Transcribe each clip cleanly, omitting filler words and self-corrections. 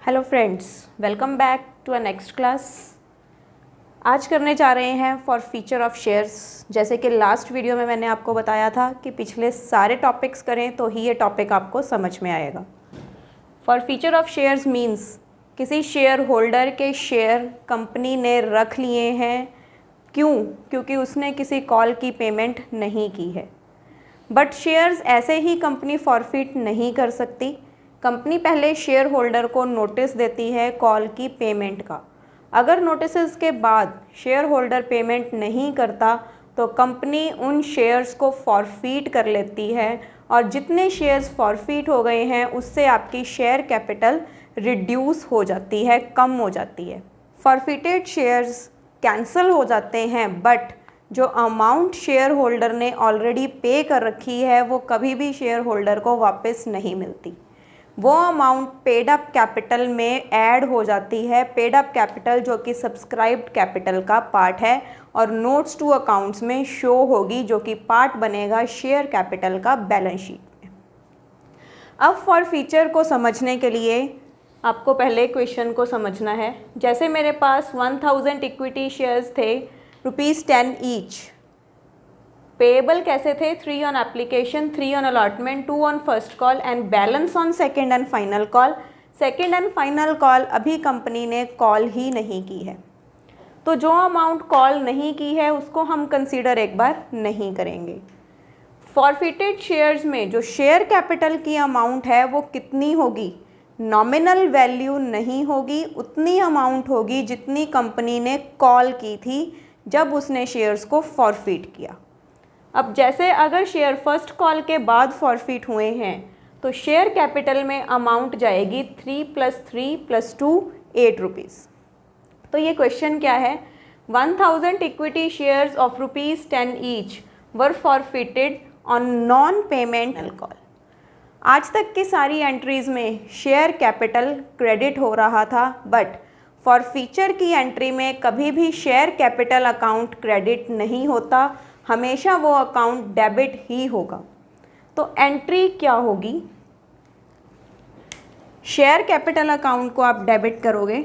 Hello friends, welcome back to a next class. आज करने जा रहे हैं फॉर फीचर ऑफ शेयर्स। जैसे कि लास्ट वीडियो में मैंने आपको बताया था कि पिछले सारे टॉपिक्स करें तो ही ये टॉपिक आपको समझ में आएगा। For feature of shares means किसी शेयर होल्डर के शेयर कंपनी ने रख लिए हैं। क्यों? क्योंकि उसने किसी कॉल की पेमेंट नहीं की है। बट शेयर्स ऐसे ही कंपनी फॉरफिट नहीं कर सकती। कंपनी पहले शेयर होल्डर को नोटिस देती है कॉल की पेमेंट का। अगर नोटिस के बाद शेयर होल्डर पेमेंट नहीं करता तो कंपनी उन शेयर्स को फॉरफिट कर लेती है और जितने शेयर्स फॉरफिट हो गए हैं उससे आपकी शेयर कैपिटल रिड्यूस हो जाती है, कम हो जाती है। फॉरफिटेड शेयर्स कैंसिल हो जाते हैं बट जो अमाउंट शेयर होल्डर ने ऑलरेडी पे कर रखी है वो कभी भी शेयर होल्डर को वापस नहीं मिलती। वो अमाउंट पेड अप कैपिटल में ऐड हो जाती है। पेड अप कैपिटल जो कि सब्सक्राइब्ड कैपिटल का पार्ट है और नोट्स टू अकाउंट्स में शो होगी, जो कि पार्ट बनेगा शेयर कैपिटल का बैलेंस शीट में। अब फॉर फीचर को समझने के लिए आपको पहले क्वेश्चन को समझना है। जैसे मेरे पास 1000 इक्विटी शेयर्स थे, ₹10 ईच। पेएबल कैसे थे? 3 on application, 3 on allotment, 2 on first call and balance on second and final call. Second and final call अभी कंपनी ने कॉल ही नहीं की है, तो जो अमाउंट कॉल नहीं की है उसको हम कंसीडर एक बार नहीं करेंगे। फॉरफिटेड शेयर्स में जो शेयर कैपिटल की अमाउंट है वो कितनी होगी? नॉमिनल वैल्यू नहीं होगी, उतनी अमाउंट होगी जितनी कंपनी ने कॉल की थी जब उसने शेयर्स को फॉरफिट किया। अब जैसे अगर शेयर फर्स्ट कॉल के बाद फॉरफिट हुए हैं तो शेयर कैपिटल में अमाउंट जाएगी 3 + 3 + 2 ₹8। तो ये क्वेश्चन क्या है? 1000 equity shares of ₹10 each were forfeited on non payment call. आज तक की सारी एंट्रीज में शेयर कैपिटल क्रेडिट हो रहा था बट फॉर फीचर की एंट्री में कभी भी शेयर कैपिटल अकाउंट क्रेडिट नहीं होता, हमेशा वो अकाउंट डेबिट ही होगा। तो एंट्री क्या होगी? शेयर कैपिटल अकाउंट को आप डेबिट करोगे,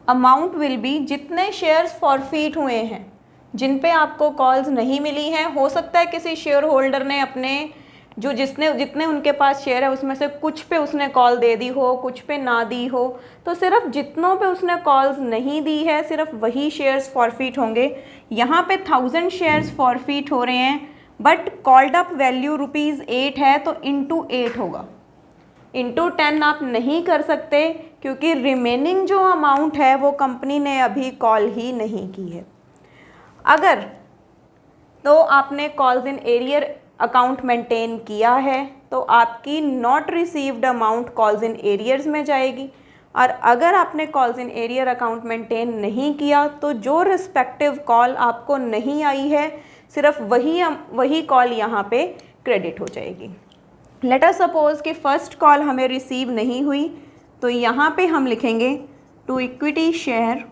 अमाउंट विल बी जितने शेयर्स फॉरफिट हुए हैं, जिन पे आपको कॉल्स नहीं मिली हैं। हो सकता है किसी शेयर होल्डर ने अपने जितने उनके पास शेयर है उसमें से कुछ पे उसने कॉल दे दी हो, कुछ पे ना दी हो, तो सिर्फ जितनों पे उसने कॉल्स नहीं दी है सिर्फ वही शेयर्स फॉरफिट होंगे। यहाँ पे 1000 शेयर्स फॉरफिट हो रहे हैं बट कॉल्ड अप वैल्यू ₹8 है तो इंटू 8 होगा। इंटू 10 आप नहीं कर सकते क्योंकि रिमेनिंग जो अमाउंट है वो कंपनी ने अभी कॉल ही नहीं की है। अगर तो आपने calls in arrear account maintain किया है तो आपकी not received amount calls in arrears में जाएगी, और अगर आपने calls in arrear account maintain नहीं किया तो जो रिस्पेक्टिव कॉल आपको नहीं आई है सिर्फ वही कॉल यहाँ पे क्रेडिट हो जाएगी। लेट अस सपोज कि फर्स्ट कॉल हमें रिसीव नहीं हुई तो यहाँ पे हम लिखेंगे to equity share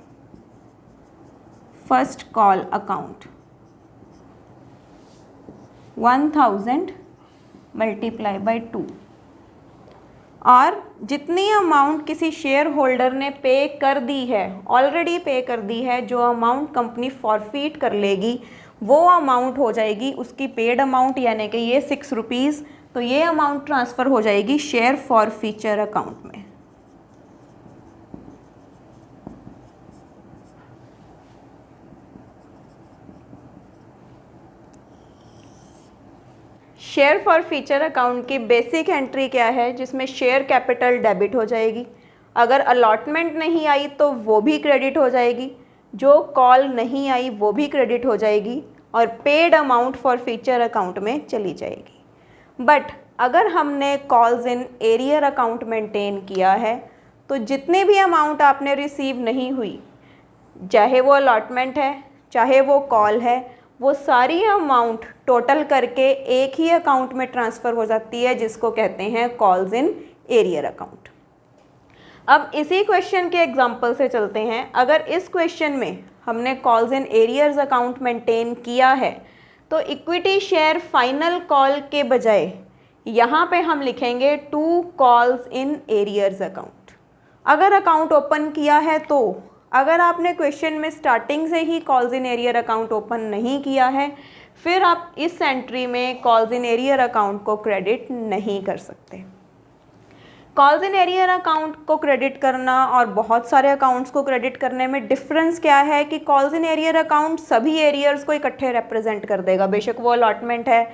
first call account 1000 × 2, और जितनी अमाउंट किसी शेयर होल्डर ने पे कर दी है, ऑलरेडी पे कर दी है, जो अमाउंट कंपनी फॉरफिट कर लेगी वो अमाउंट हो जाएगी उसकी पेड अमाउंट, यानी कि ये ₹6। तो ये अमाउंट ट्रांसफ़र हो जाएगी शेयर फॉर फीचर अकाउंट में। शेयर फॉर फीचर अकाउंट की बेसिक एंट्री क्या है? जिसमें शेयर कैपिटल डेबिट हो जाएगी, अगर अलॉटमेंट नहीं आई तो वो भी क्रेडिट हो जाएगी, जो कॉल नहीं आई वो भी क्रेडिट हो जाएगी और paid amount for feature account में चली जाएगी। बट अगर हमने calls in arrear account maintain किया है तो जितने भी अमाउंट आपने रिसीव नहीं हुई, चाहे वो अलॉटमेंट है चाहे वो कॉल है, वो सारी अमाउंट टोटल करके एक ही अकाउंट में ट्रांसफ़र हो जाती है जिसको कहते हैं कॉल्स इन एरियर अकाउंट। अब इसी क्वेश्चन के एग्जांपल से चलते हैं। अगर इस क्वेश्चन में हमने calls in arrears account maintain किया है तो इक्विटी शेयर फाइनल कॉल के बजाय यहाँ पे हम लिखेंगे 2 कॉल्स इन एरियर्स अकाउंट। अगर अकाउंट ओपन किया है तो, अगर आपने क्वेश्चन में स्टार्टिंग से he calls in arrear account open नहीं किया है, फिर आप इस एंट्री में कॉल्स इन एरियर अकाउंट को क्रेडिट नहीं कर सकते। कॉल्स इन एरियर अकाउंट को क्रेडिट करना और बहुत सारे अकाउंट्स को क्रेडिट करने में डिफरेंस क्या है कि कॉल्स इन एरियर अकाउंट सभी एरियर्स को इकट्ठे रिप्रेजेंट कर देगा, बेशक वो अलॉटमेंट है,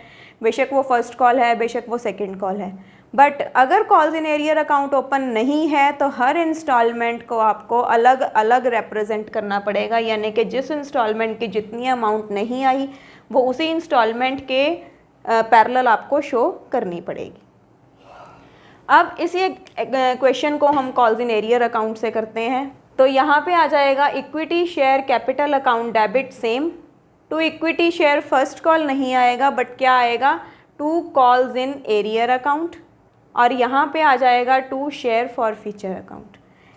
बेशक वो फर्स्ट कॉल है, बेशक वो सेकंड कॉल है। बट अगर calls in arrear account open नहीं है तो हर इंस्टॉलमेंट को आपको अलग अलग रिप्रेजेंट करना पड़ेगा, यानी कि जिस इंस्टॉलमेंट की जितनी अमाउंट नहीं आई वो उसी इंस्टॉलमेंट के पैरेलल आपको शो करनी पड़ेगी। अब इसी क्वेश्चन को हम कॉल्स इन एरियर अकाउंट से करते हैं। तो यहाँ पे आ जाएगा equity share capital account debit same to equity share first call नहीं आएगा, बट क्या आएगा 2 कॉल्स इन एरियर अकाउंट, और यहाँ पे आ जाएगा 2 share forfeiture account.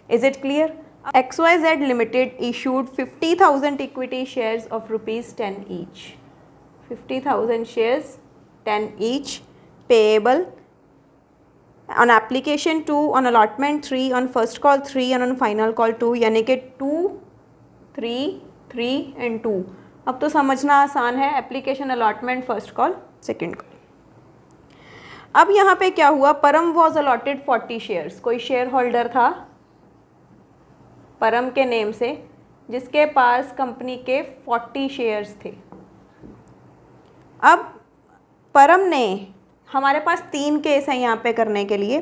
Is it clear? XYZ limited issued 50,000 equity shares of ₹10 each, 50,000 shares 10 each, payable on application 2, on allotment 3, on first call 3 and on final call 2, यानी कि 2, 3, 3 and 2। अब तो समझना आसान है, application, allotment, first call, second call. अब यहाँ पे क्या हुआ, परम वॉज अलॉटेड 40 शेयर्स। कोई शेयर होल्डर था परम के नेम से जिसके पास कंपनी के 40 शेयर्स थे। अब परम ने, हमारे पास 3 केस हैं यहाँ पे करने के लिए।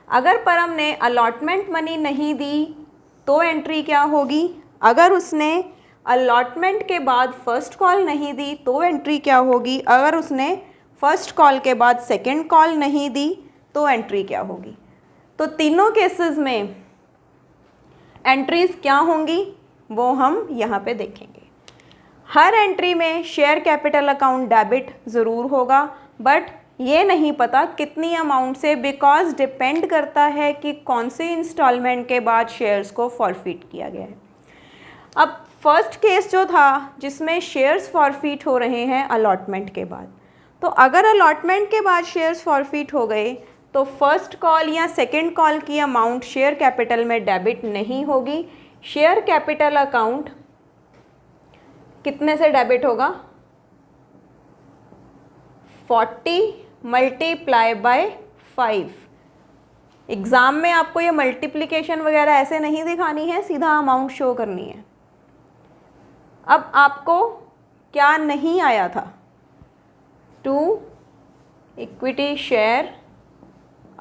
अगर परम ने अलॉटमेंट मनी नहीं दी तो एंट्री क्या होगी, अगर उसने अलॉटमेंट के बाद फर्स्ट कॉल नहीं दी तो एंट्री क्या होगी, अगर उसने फर्स्ट कॉल के बाद सेकंड कॉल नहीं दी तो एंट्री क्या होगी। तो तीनों केसेस में एंट्रीज क्या होंगी वो हम यहाँ पे देखेंगे। हर एंट्री में शेयर कैपिटल अकाउंट डेबिट ज़रूर होगा, बट ये नहीं पता कितनी अमाउंट से, बिकॉज डिपेंड करता है कि कौन से इंस्टॉलमेंट के बाद शेयर्स को फॉरफिट किया गया है। अब फर्स्ट केस जो था जिसमें शेयर्स फॉरफिट हो रहे हैं अलॉटमेंट के बाद, तो अगर अलॉटमेंट के बाद शेयर्स फॉरफिट हो गए तो फर्स्ट कॉल या सेकंड कॉल की अमाउंट शेयर कैपिटल में डेबिट नहीं होगी। शेयर कैपिटल अकाउंट कितने से डेबिट होगा, 40 मल्टीप्लाई बाय 5। एग्ज़ाम में आपको ये मल्टीप्लिकेशन वगैरह ऐसे नहीं दिखानी है, सीधा अमाउंट शो करनी है। अब आपको क्या नहीं आया था, 2 equity share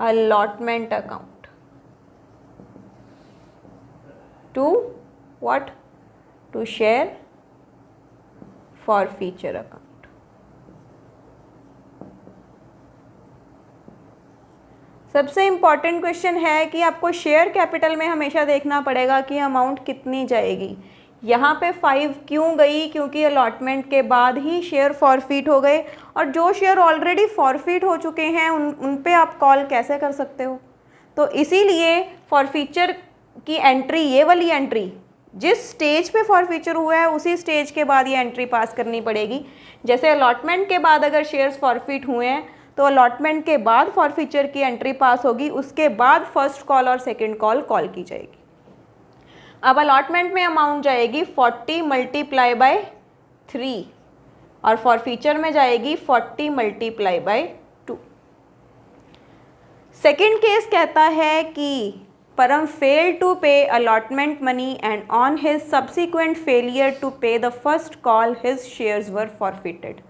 allotment account, 2 what, 2 share forfeiture account. सबसे इम्पॉर्टेंट क्वेश्चन है कि आपको शेयर कैपिटल में हमेशा देखना पड़ेगा कि अमाउंट कितनी जाएगी। यहाँ पे 5 क्यों गई, क्योंकि अलॉटमेंट के बाद ही शेयर फॉरफिट हो गए, और जो शेयर ऑलरेडी फॉरफिट हो चुके हैं उन पे आप कॉल कैसे कर सकते हो। तो इसीलिए फॉरफीचर की एंट्री, ये वाली एंट्री जिस स्टेज पे फॉरफीचर हुआ है उसी स्टेज के बाद ये एंट्री पास करनी पड़ेगी। जैसे अलॉटमेंट के बाद अगर शेयर्स फॉरफिट हुए हैं तो अलॉटमेंट के बाद फॉरफीचर की एंट्री पास होगी, उसके बाद फर्स्ट कॉल और सेकंड कॉल की जाएगी। अब अलॉटमेंट में अमाउंट जाएगी 40 मल्टीप्लाई बाय 3 और फॉरफीचर में जाएगी 40 मल्टीप्लाई बाय 2। सेकंड केस कहता है कि Param failed to pay allotment money and on his subsequent failure to pay the first call his shares were forfeited.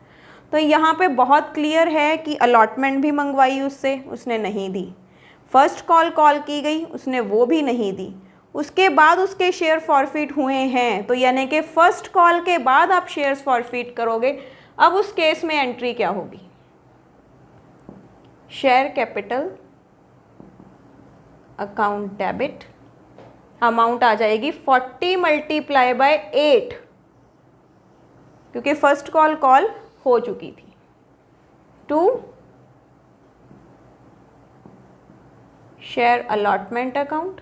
तो यहाँ पे बहुत क्लियर है कि अलॉटमेंट भी मंगवाई उससे, उसने नहीं दी। फर्स्ट कॉल की गई, उसने वो भी नहीं दी। उसके बाद उसके शेयर फॉरफिट हुए हैं, तो यानी कि फर्स्ट कॉल के बाद आप शेयर्स फॉरफिट करोगे। अब उस केस में एंट्री क्या होगी, share capital account debit, amount आ जाएगी 40 मल्टीप्लाई बाय 8, क्योंकि फर्स्ट कॉल हो चुकी थी, 2 share allotment account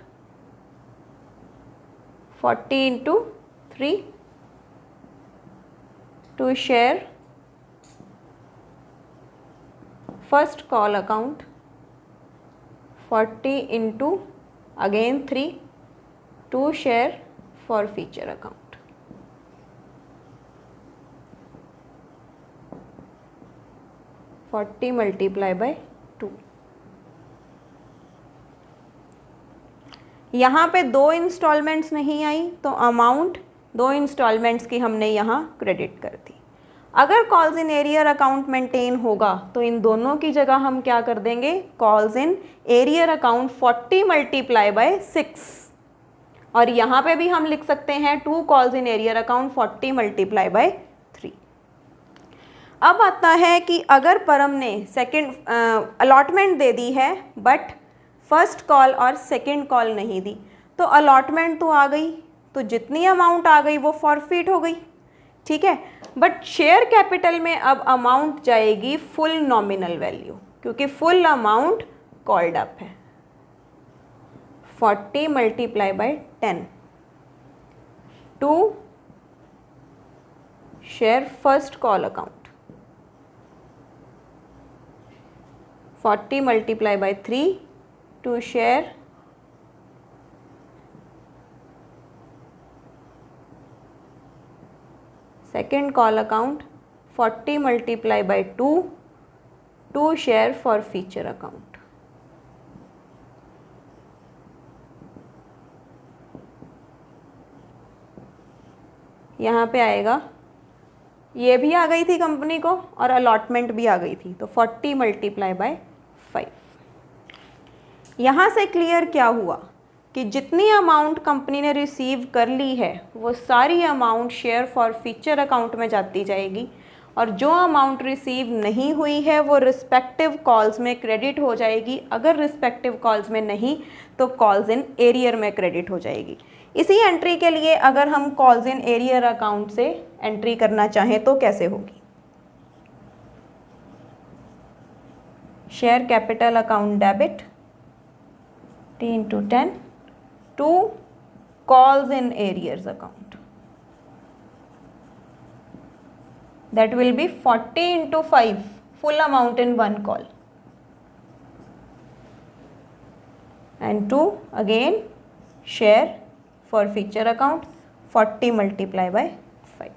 40 into 3, 2 share first call account 40 into again 3 to share forfeiture account. $40 multiply by 2। यहाँ पे 2 इंस्टॉलमेंट्स नहीं आई तो अमाउंट 2 इंस्टॉलमेंट्स की हमने यहाँ क्रेडिट कर दी। अगर calls in arrear account maintain होगा तो इन दोनों की जगह हम क्या कर देंगे, calls in arrear account 40 multiply bye 6, और यहाँ पे भी हम लिख सकते हैं 2 calls in arrear account 40 multiply by 3। अब आता है कि अगर परम ने सेकेंड अलॉटमेंट दे दी है बट फर्स्ट कॉल और सेकेंड कॉल नहीं दी, तो अलॉटमेंट तो आ गई, तो जितनी अमाउंट आ गई वो फॉरफिट हो गई, ठीक है। बट शेयर कैपिटल में अब अमाउंट जाएगी फुल नॉमिनल वैल्यू, क्योंकि फुल अमाउंट कॉल्ड अप है। 40 multiply by 10 to share first call account, 40 multiply by 3 to share second call account, 40 multiply by 2 to share for future account। यहाँ पे आएगा, ये भी आ गई थी कंपनी को और अलॉटमेंट भी आ गई थी, तो 40 मल्टीप्लाई बाय 5। यहाँ से क्लियर क्या हुआ कि जितनी अमाउंट कंपनी ने रिसीव कर ली है वो सारी amount share forfeiture account में जाती जाएगी, और जो अमाउंट रिसीव नहीं हुई है वो रिस्पेक्टिव कॉल्स में क्रेडिट हो जाएगी। अगर रिस्पेक्टिव कॉल्स में नहीं तो कॉल्स इन एरियर में क्रेडिट हो जाएगी। इसी एंट्री के लिए अगर हम कॉल्स इन एरियर अकाउंट से एंट्री करना चाहें तो कैसे होगी, share capital account debit 10 to calls in arrears account, that will be 40 into 5 full amount in one call, and to again share for future account 40 multiply by 5।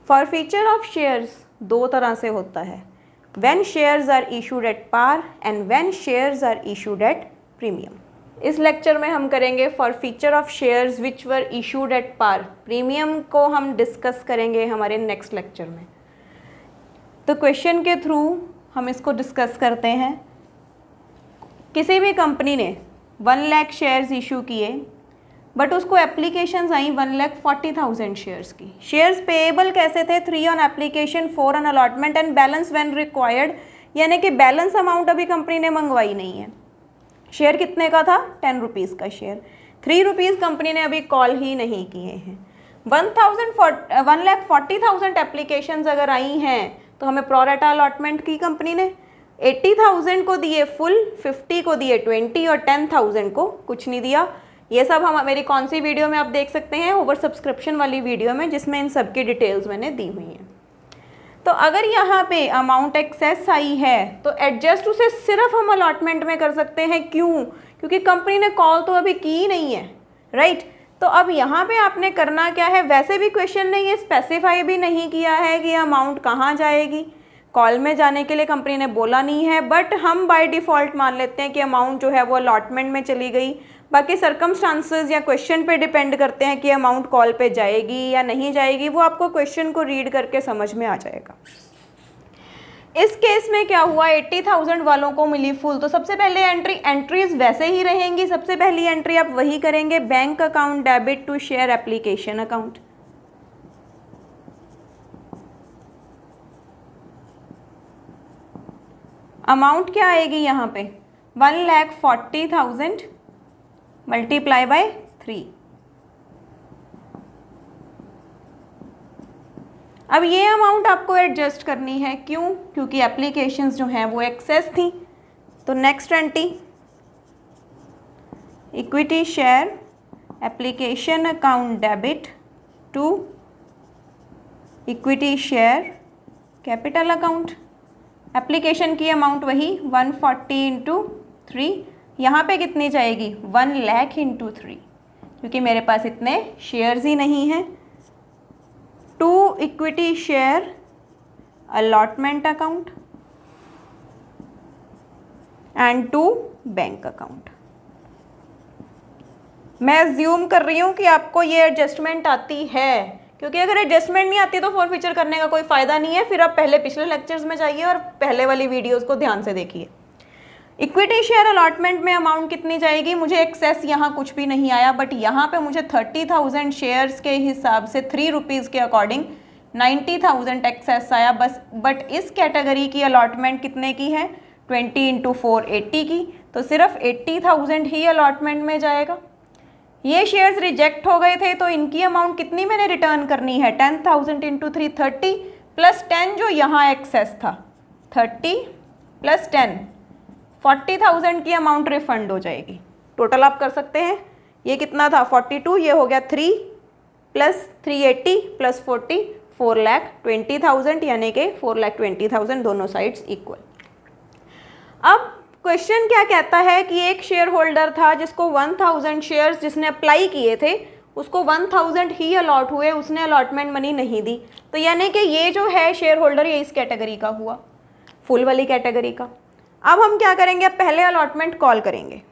forfeiture of shares दो तरह से होता है, when shares are issued at par and when shares are issued at premium। इस lecture में हम करेंगे forfeiture of shares which were issued at par. Premium को हम डिस्कस करेंगे हमारे नेक्स्ट लेक्चर में। तो क्वेश्चन के थ्रू हम इसको डिस्कस करते हैं। किसी भी कंपनी ने 1 लाख शेयर्स इशू किए बट उसको एप्लीकेशंस आई 1,40,000 शेयर्स की। शेयर्स पेएबल कैसे थे, 3 on application 4 on allotment and balance when required, यानी कि बैलेंस अमाउंट अभी कंपनी ने मंगवाई नहीं है। शेयर कितने का था, 10 रुपीज़ का शेयर, 3 रुपीज़ कंपनी ने अभी कॉल ही नहीं किए हैं। 1,40,000 एप्लीकेशंस अगर आई हैं तो हमें प्रोरेटा अलॉटमेंट की कंपनी ने 80,000 को दिए फुल, 50 को दिए 20 और 10,000 को कुछ नहीं दिया। ये सब हम मेरी कौन सी वीडियो में आप देख सकते हैं, ओवर सब्सक्रिप्शन वाली वीडियो में, जिसमें इन सब की डिटेल्स मैंने दी हुई हैं। तो अगर यहाँ पे अमाउंट एक्सेस आई है तो एडजस्ट उसे सिर्फ हम अलॉटमेंट में कर सकते हैं। क्यों? क्योंकि कंपनी ने कॉल तो अभी की नहीं है, राइट। तो अब यहाँ पे आपने करना क्या है, वैसे भी क्वेश्चन ने ये स्पेसिफाई भी नहीं किया है कि अमाउंट कहाँ जाएगी। कॉल में जाने के लिए कंपनी ने बोला नहीं है, बट हम बाय डिफ़ॉल्ट मान लेते हैं कि अमाउंट जो है वो अलॉटमेंट में चली गई। बाकी सर्कमस्टांसेस या क्वेश्चन पे डिपेंड करते हैं कि अमाउंट कॉल पे जाएगी या नहीं जाएगी, वो आपको क्वेश्चन को रीड करके समझ में आ जाएगा। इस केस में क्या हुआ, 80,000 वालों को मिली फुल, तो सबसे पहले एंट्रीज वैसे ही रहेंगी। सबसे पहली एंट्री आप वही करेंगे, bank account debit to share application account. Amount क्या आएगी यहाँ पे, 1,40,000 मल्टीप्लाई बाय 3। अब ये अमाउंट आपको एडजस्ट करनी है, क्यों? क्योंकि एप्लीकेशंस जो हैं वो एक्सेस थी। तो next entry, equity share application account debit to equity share capital account application की अमाउंट वही 140 इंटू 3, यहाँ पे कितनी जाएगी 1 लाख इंटू 3, क्योंकि मेरे पास इतने शेयर्स ही नहीं हैं। 2 equity share allotment account and 2 bank account. मैं अज्यूम कर रही हूँ कि आपको ये एडजस्टमेंट आती है, क्योंकि अगर एडजस्टमेंट नहीं आती तो फॉरफीचर करने का कोई फ़ायदा नहीं है। फिर आप पहले पिछले लेक्चर्स में जाइए और पहले वाली वीडियोस को ध्यान से देखिए। इक्विटी शेयर अलॉटमेंट में अमाउंट कितनी जाएगी, मुझे एक्सेस यहाँ कुछ भी नहीं आया, बट यहाँ पे मुझे 30,000 शेयर्स के हिसाब से 3 रुपीज़ के अकॉर्डिंग 90,000 एक्सेस आया बस। बट इस कैटेगरी की अलॉटमेंट कितने की है 20 इंटू 4 80 की, तो सिर्फ 80,000 ही अलॉटमेंट में जाएगा। ये शेयर्स रिजेक्ट हो गए थे तो इनकी अमाउंट कितनी मैंने रिटर्न करनी है 10,000 इंटू 3 30 प्लस 10 जो यहाँ एक्सेस था 30 प्लस 10 40,000 की अमाउंट रिफंड हो जाएगी। टोटल आप कर सकते हैं, ये कितना था 42, ये हो गया 3 प्लस 380 प्लस 40 4,20,000, यानी कि 4,20,000 दोनों साइड्स इक्वल। अब क्वेश्चन क्या कहता है कि एक शेयर होल्डर था जिसको 1000 शेयर्स जिसने अप्लाई किए थे उसको 1000 ही अलॉट हुए, उसने अलॉटमेंट मनी नहीं दी, तो यानी कि ये जो है शेयर होल्डर ये इस कैटेगरी का हुआ, फुल वाली कैटेगरी का। अब हम क्या करेंगे, अब पहले अलॉटमेंट कॉल करेंगे।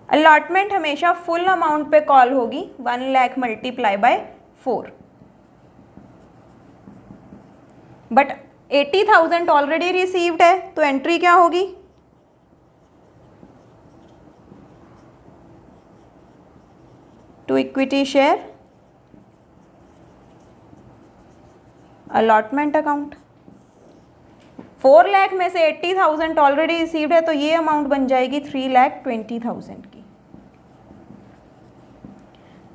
अलॉटमेंट हमेशा फुल अमाउंट पे कॉल होगी, 1 lakh multiply by 4, but 80,000 already received है, तो एंट्री क्या होगी to equity share allotment account. 4 lakh में से 80,000 ऑलरेडी रिसीव्ड है, तो ये अमाउंट बन जाएगी 3,20,000 की।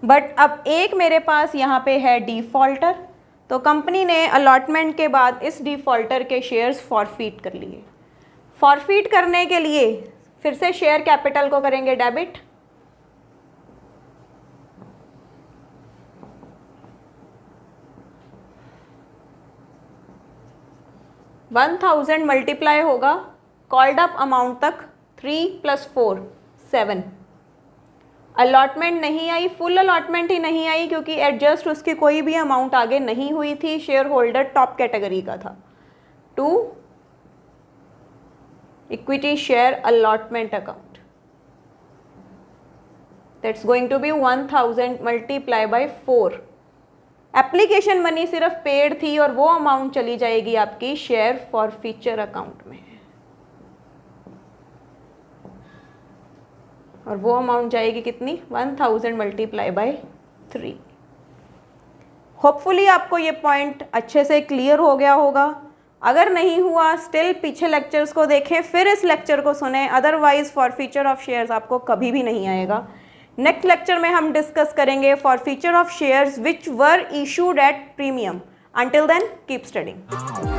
बट अब एक मेरे पास यहाँ पे है डिफॉल्टर, तो कंपनी ने अलॉटमेंट के बाद इस डिफॉल्टर के शेयर्स फॉरफीट कर लिए। फॉरफीट करने के लिए फिर से शेयर कैपिटल को करेंगे डेबिट, वन 1000 मल्टीप्लाई होगा कॉल्ड अप अमाउंट तक 3 + 4 7। अलॉटमेंट नहीं आई, फुल अलॉटमेंट ही नहीं आई क्योंकि एडजस्ट उसकी कोई भी अमाउंट आगे नहीं हुई थी, शेयर होल्डर टॉप कैटेगरी का था। 2 equity share allotment account, that's going to be 1000 multiply by 4। Application money सिर्फ पेड थी और वो अमाउंट चली जाएगी आपकी शेयर फॉरफीचर अकाउंट में, और वो अमाउंट जाएगी कितनी 1000 मल्टीप्लाई बाय 3। होपफुली आपको ये पॉइंट अच्छे से क्लियर हो गया होगा। अगर नहीं हुआ स्टिल पीछे लेक्चर्स को देखें, फिर इस लेक्चर को सुने, अदरवाइज फॉरफीचर ऑफ शेयर्स आपको कभी भी नहीं आएगा। नेक्स्ट लेक्चर में हम डिस्कस करेंगे forfeiture of shares which were issued at premium. Until then keep studying.